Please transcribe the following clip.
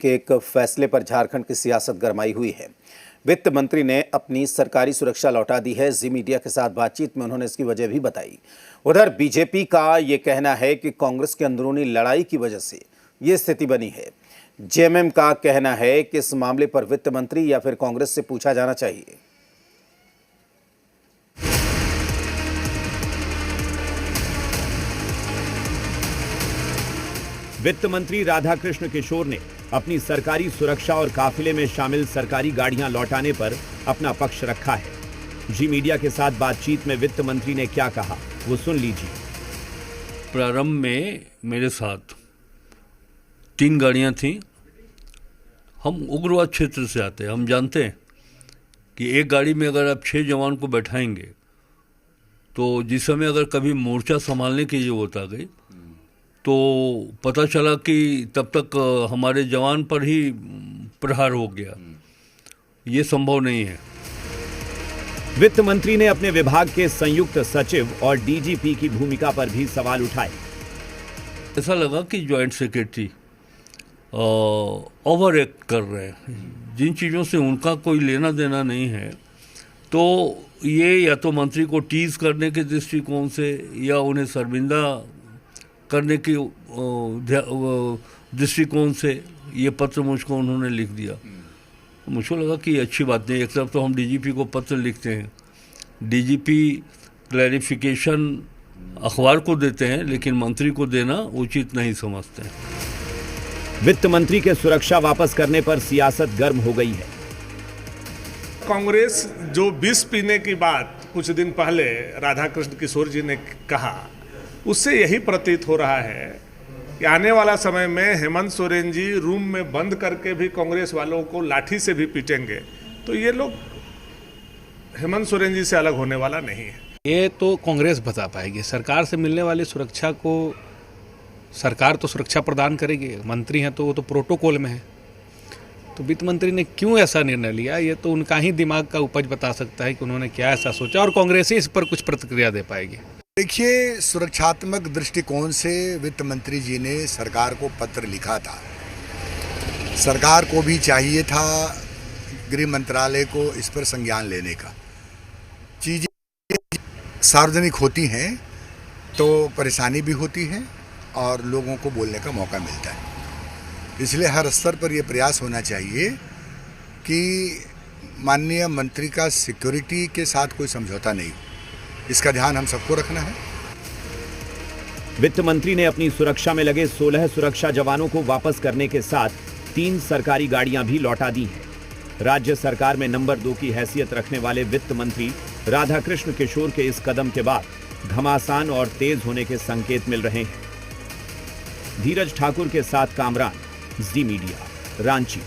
के एक फैसले पर झारखंड की सियासत गरमाई हुई है। वित्त मंत्री ने अपनी सरकारी सुरक्षा लौटा दी है। जी मीडिया के साथ बातचीत में उन्होंने इसकी वजह भी बताई। उधर बीजेपी का ये कहना है कि कांग्रेस की अंदरूनी लड़ाई की वजह से ये स्थिति बनी है। जेएमएम का कहना है कि इस मामले पर वित्त मंत्री या फिर कांग्रेस से पूछा जाना चाहिए। वित्त मंत्री राधाकृष्ण किशोर ने अपनी सरकारी सुरक्षा और काफिले में शामिल सरकारी गाड़ियां लौटाने पर अपना पक्ष रखा है। जी मीडिया के साथ बातचीत में वित्त मंत्री ने क्या कहा, वो सुन लीजिए। प्रारंभ में मेरे साथ 3 गाड़ियां थीं। हम उग्रवाद क्षेत्र से आते हैं, हम जानते हैं कि एक गाड़ी में अगर आप 6 जवान को बैठाएंगे तो जिस समय अगर कभी मोर्चा संभालने की जरूरत आ गई तो पता चला कि तब तक हमारे जवान पर ही प्रहार हो गया। ये संभव नहीं है। वित्त मंत्री ने अपने विभाग के संयुक्त सचिव और डीजीपी की भूमिका पर भी सवाल उठाए। ऐसा लगा कि जॉइंट सेक्रेटरी ओवर एक्ट कर रहे हैं, जिन चीज़ों से उनका कोई लेना देना नहीं है। तो ये या तो मंत्री को टीज करने के दृष्टिकोण से या उन्हें शर्मिंदा करने की दृष्टिकोण से ये पत्र मुझको उन्होंने लिख दिया। मुझको लगा कि अच्छी बात नहीं। एक तरफ तो हम डीजीपी को पत्र लिखते हैं, डीजीपी क्लैरिफिकेशन अखबार को देते हैं, लेकिन मंत्री को देना उचित नहीं समझते हैं। वित्त मंत्री के सुरक्षा वापस करने पर सियासत गर्म हो गई है। कांग्रेस जो विष पीने की बात कुछ दिन पहले राधाकृष्ण किशोर जी ने कहा, उससे यही प्रतीत हो रहा है कि आने वाला समय में हेमंत सोरेन जी रूम में बंद करके भी कांग्रेस वालों को लाठी से भी पीटेंगे, तो ये लोग हेमंत सोरेन जी से अलग होने वाला नहीं है। ये तो कांग्रेस बता पाएगी। सरकार से मिलने वाली सुरक्षा को सरकार तो सुरक्षा प्रदान करेगी, मंत्री हैं तो वो तो प्रोटोकॉल में है। तो वित्त मंत्री ने क्यों ऐसा निर्णय लिया, ये तो उनका ही दिमाग का उपज बता सकता है कि उन्होंने क्या ऐसा सोचा, और कांग्रेस ही इस पर कुछ प्रतिक्रिया दे पाएगी। देखिए, सुरक्षात्मक दृष्टिकोण से वित्त मंत्री जी ने सरकार को पत्र लिखा था। सरकार को भी चाहिए था गृह मंत्रालय को इस पर संज्ञान लेने का। चीज़ें सार्वजनिक होती हैं तो परेशानी भी होती है और लोगों को बोलने का मौका मिलता है। इसलिए हर स्तर पर यह प्रयास होना चाहिए कि माननीय मंत्री का सिक्योरिटी के साथ कोई समझौता नहीं हो। इसका ध्यान हम सबको रखना है। वित्त मंत्री ने अपनी सुरक्षा में लगे 16 सुरक्षा जवानों को वापस करने के साथ 3 सरकारी गाड़ियां भी लौटा दी हैं। राज्य सरकार में नंबर 2 की हैसियत रखने वाले वित्त मंत्री राधाकृष्ण किशोर के इस कदम के बाद घमासान और तेज होने के संकेत मिल रहे हैं। धीरज ठाकुर के साथ कामरान, जी मीडिया, रांची।